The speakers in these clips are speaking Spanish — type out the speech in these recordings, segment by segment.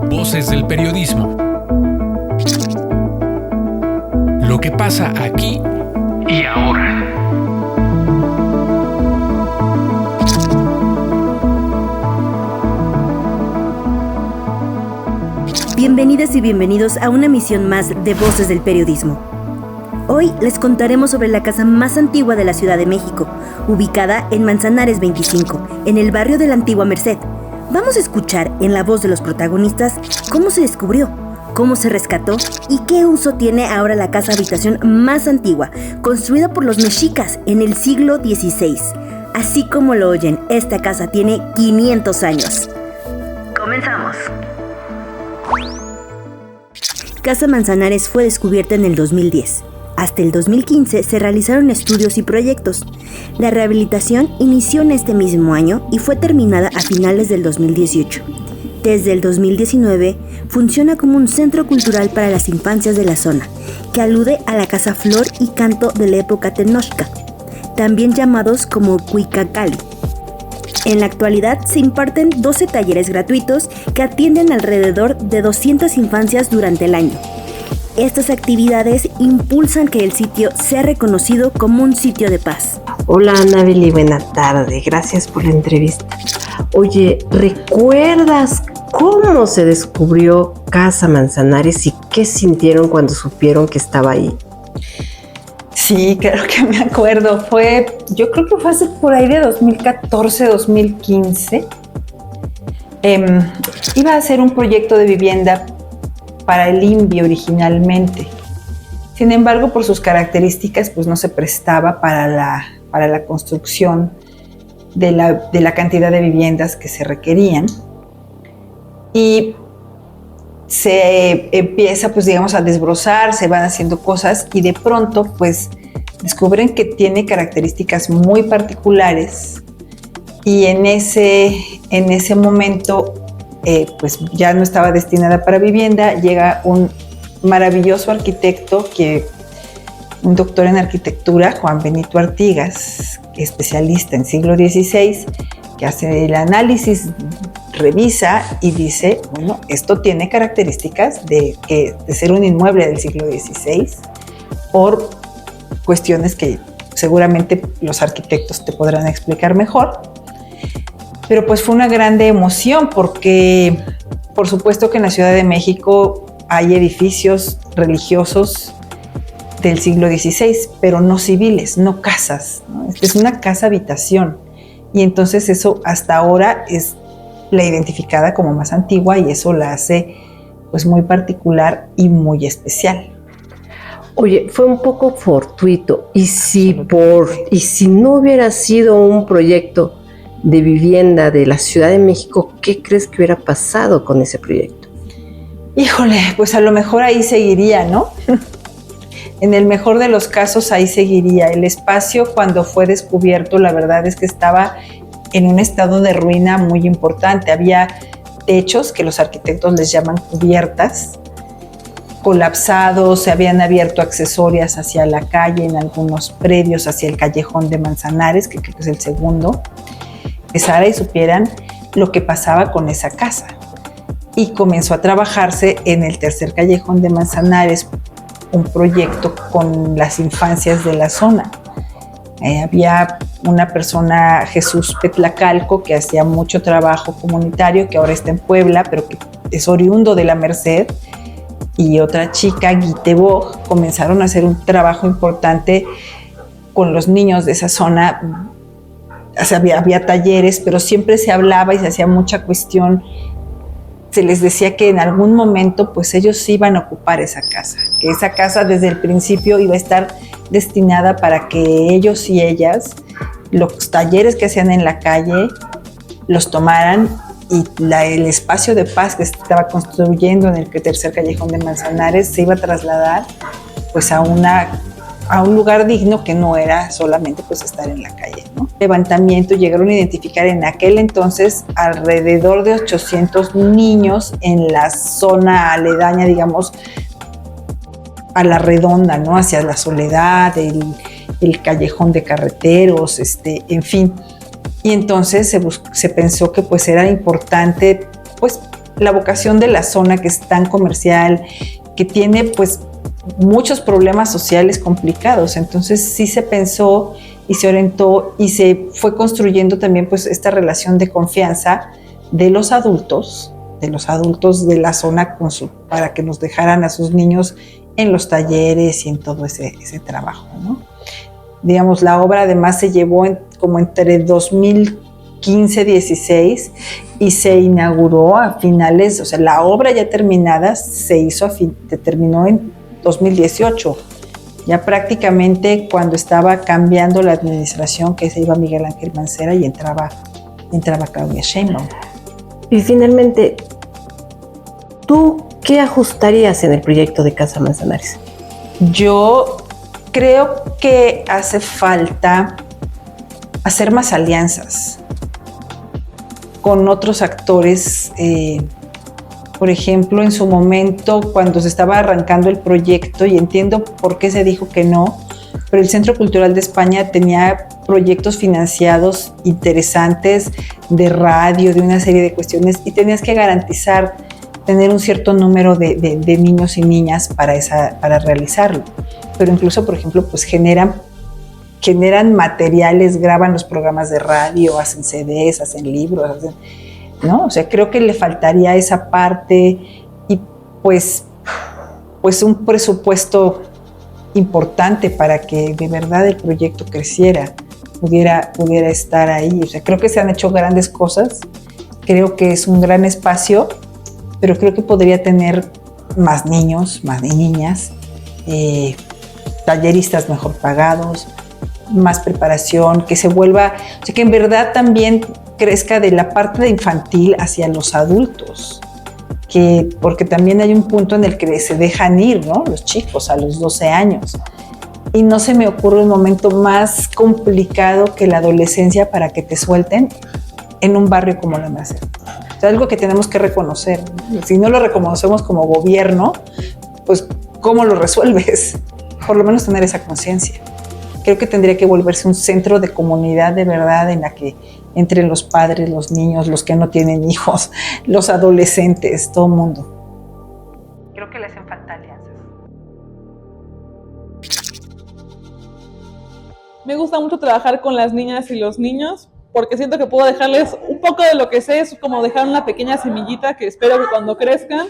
Voces del periodismo. Lo que pasa aquí y ahora. Bienvenidas y bienvenidos a una emisión más de Voces del Periodismo. Hoy les contaremos sobre la casa más antigua de la Ciudad de México, ubicada en Manzanares 25, en el barrio de la Antigua Merced. Vamos a escuchar en la voz de los protagonistas cómo se descubrió, cómo se rescató y qué uso tiene ahora la casa habitación más antigua, construida por los mexicas en el siglo XVI. Así como lo oyen, esta casa tiene 500 años. ¡Comenzamos! Casa Manzanares fue descubierta en el 2010. Hasta el 2015 se realizaron estudios y proyectos. La rehabilitación inició en este mismo año y fue terminada a finales del 2018. Desde el 2019 funciona como un centro cultural para las infancias de la zona, que alude a la Casa Flor y Canto de la época Tenochca, también llamados como Cuicacali. En la actualidad se imparten 12 talleres gratuitos que atienden alrededor de 200 infancias durante el año. Estas actividades impulsan que el sitio sea reconocido como un sitio de paz. Hola Anabeli, buena tarde, gracias por la entrevista. Oye, ¿recuerdas cómo se descubrió Casa Manzanares y qué sintieron cuando supieron que estaba ahí? Sí, claro que me acuerdo. Yo creo que fue hace por ahí de 2014, 2015. Iba a ser un proyecto de vivienda para el INVI originalmente. Sin embargo, por sus características, pues no se prestaba para la construcción de la cantidad de viviendas que se requerían. Y se empieza, pues digamos, a desbrozar, se van haciendo cosas y de pronto, pues, descubren que tiene características muy particulares y en ese momento, pues ya no estaba destinada para vivienda. Llega un maravilloso arquitecto, un doctor en arquitectura, Juan Benito Artigas, especialista en siglo XVI, que hace el análisis, revisa y dice, bueno, esto tiene características de ser un inmueble del siglo XVI por cuestiones que seguramente los arquitectos te podrán explicar mejor. Pero pues fue una grande emoción porque, por supuesto que en la Ciudad de México hay edificios religiosos del siglo XVI, pero no civiles, no casas, ¿no? Esta es una casa habitación y entonces eso hasta ahora es la identificada como más antigua y eso la hace pues muy particular y muy especial. Oye, fue un poco fortuito. ¿Y si no hubiera sido un proyecto de vivienda de la Ciudad de México, qué crees que hubiera pasado con ese proyecto? Híjole, pues a lo mejor ahí seguiría, ¿no? En el mejor de los casos ahí seguiría. El espacio cuando fue descubierto, la verdad es que estaba en un estado de ruina muy importante. Había techos que los arquitectos les llaman cubiertas, colapsados, se habían abierto accesorias hacia la calle en algunos predios, hacia el callejón de Manzanares, que creo que es el segundo. Empezara y supieran lo que pasaba con esa casa. Y comenzó a trabajarse en el tercer callejón de Manzanares un proyecto con las infancias de la zona. Había una persona, Jesús Petlacalco, que hacía mucho trabajo comunitario, que ahora está en Puebla, pero que es oriundo de la Merced, y otra chica, Guitebog, comenzaron a hacer un trabajo importante con los niños de esa zona. O sea, había talleres, pero siempre se hablaba y se hacía mucha cuestión. Se les decía que en algún momento pues ellos iban a ocupar esa casa, que esa casa desde el principio iba a estar destinada para que ellos y ellas, los talleres que hacían en la calle, los tomaran y el espacio de paz que se estaba construyendo en el tercer callejón de Manzanares se iba a trasladar pues a un lugar digno que no era solamente pues estar en la calle, ¿no? Levantamiento, llegaron a identificar en aquel entonces alrededor de 800 niños en la zona aledaña, digamos, a la redonda, ¿no? Hacia la Soledad, el callejón de carreteros, en fin. Y entonces se pensó que pues era importante pues la vocación de la zona, que es tan comercial, que tiene pues muchos problemas sociales complicados. Entonces sí se pensó y se orientó y se fue construyendo también pues esta relación de confianza de los adultos de la zona para que nos dejaran a sus niños en los talleres y en todo ese trabajo, ¿no? Digamos, la obra además se llevó como entre 2015-16 y se inauguró a finales, o sea, la obra ya terminada se terminó en 2018, ya prácticamente cuando estaba cambiando la administración, que se iba Miguel Ángel Mancera y entraba Claudia Sheinbaum. Y finalmente, ¿tú qué ajustarías en el proyecto de Casa Manzanares? Yo creo que hace falta hacer más alianzas con otros actores. Por ejemplo, en su momento, cuando se estaba arrancando el proyecto, y entiendo por qué se dijo que no, pero el Centro Cultural de España tenía proyectos financiados interesantes de radio, de una serie de cuestiones, y tenías que garantizar tener un cierto número de niños y niñas para realizarlo. Pero incluso, por ejemplo, pues generan materiales, graban los programas de radio, hacen CDs, hacen libros, ¿no? O sea, creo que le faltaría esa parte y pues un presupuesto importante para que de verdad el proyecto creciera, pudiera estar ahí. O sea, creo que se han hecho grandes cosas, creo que es un gran espacio, pero creo que podría tener más niños, más niñas, talleristas mejor pagados, más preparación, que se vuelva, o sea, que en verdad también crezca de la parte de infantil hacia los adultos, porque también hay un punto en el que se dejan ir, ¿no? Los chicos a los 12 años. Y no se me ocurre un momento más complicado que la adolescencia para que te suelten en un barrio como la Merced. O sea, algo que tenemos que reconocer. Si no lo reconocemos como gobierno, pues ¿cómo lo resuelves? Por lo menos tener esa conciencia. Creo que tendría que volverse un centro de comunidad de verdad en la que entren los padres, los niños, los que no tienen hijos, los adolescentes, todo el mundo. Creo que le hacen falta alianzas. Me gusta mucho trabajar con las niñas y los niños porque siento que puedo dejarles un poco de lo que sé, es como dejar una pequeña semillita que espero que cuando crezcan,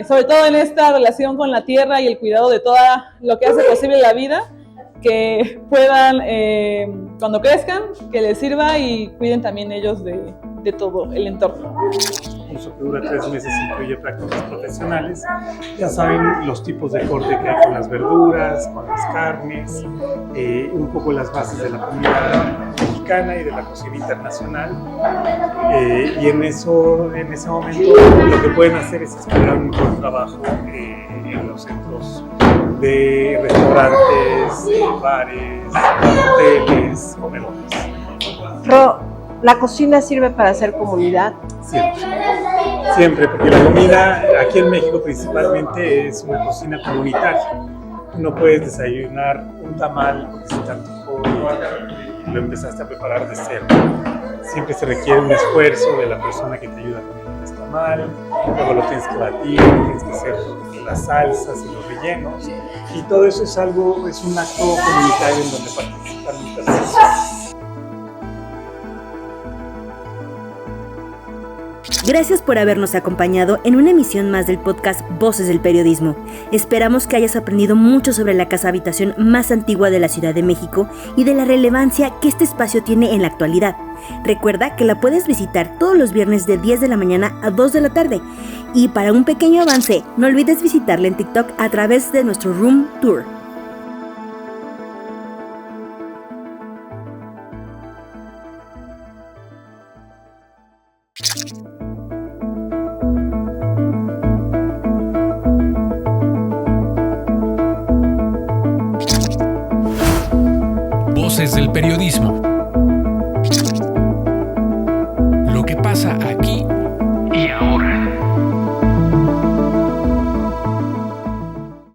sobre todo en esta relación con la tierra y el cuidado de todo lo que hace posible la vida, que puedan, cuando crezcan, que les sirva y cuiden también ellos de todo el entorno. Un curso que dura 3 meses incluye prácticas profesionales. Ya saben los tipos de corte que hay con las verduras, con las carnes, un poco las bases de la comida mexicana y de la cocina internacional. Y en ese momento lo que pueden hacer es explorar un buen trabajo en los centros de restaurantes, bares, hoteles, comedores. Ro, ¿la cocina sirve para hacer comunidad? Siempre, porque la comida aquí en México principalmente es una cocina comunitaria. No puedes desayunar un tamal porque se te antojó y lo empezaste a preparar de cero. Siempre se requiere un esfuerzo de la persona que te ayuda a comer el tamal, luego lo tienes que batir, tienes que hacer las salsas y los rellenos, y todo eso es un acto comunitario en donde participan muchas personas. Gracias por habernos acompañado en una emisión más del podcast Voces del Periodismo. Esperamos que hayas aprendido mucho sobre la casa habitación más antigua de la Ciudad de México y de la relevancia que este espacio tiene en la actualidad. Recuerda que la puedes visitar todos los viernes de 10 de la mañana a 2 de la tarde. Y para un pequeño avance, no olvides visitarla en TikTok a través de nuestro Room Tour. Voces del periodismo. Lo que pasa aquí.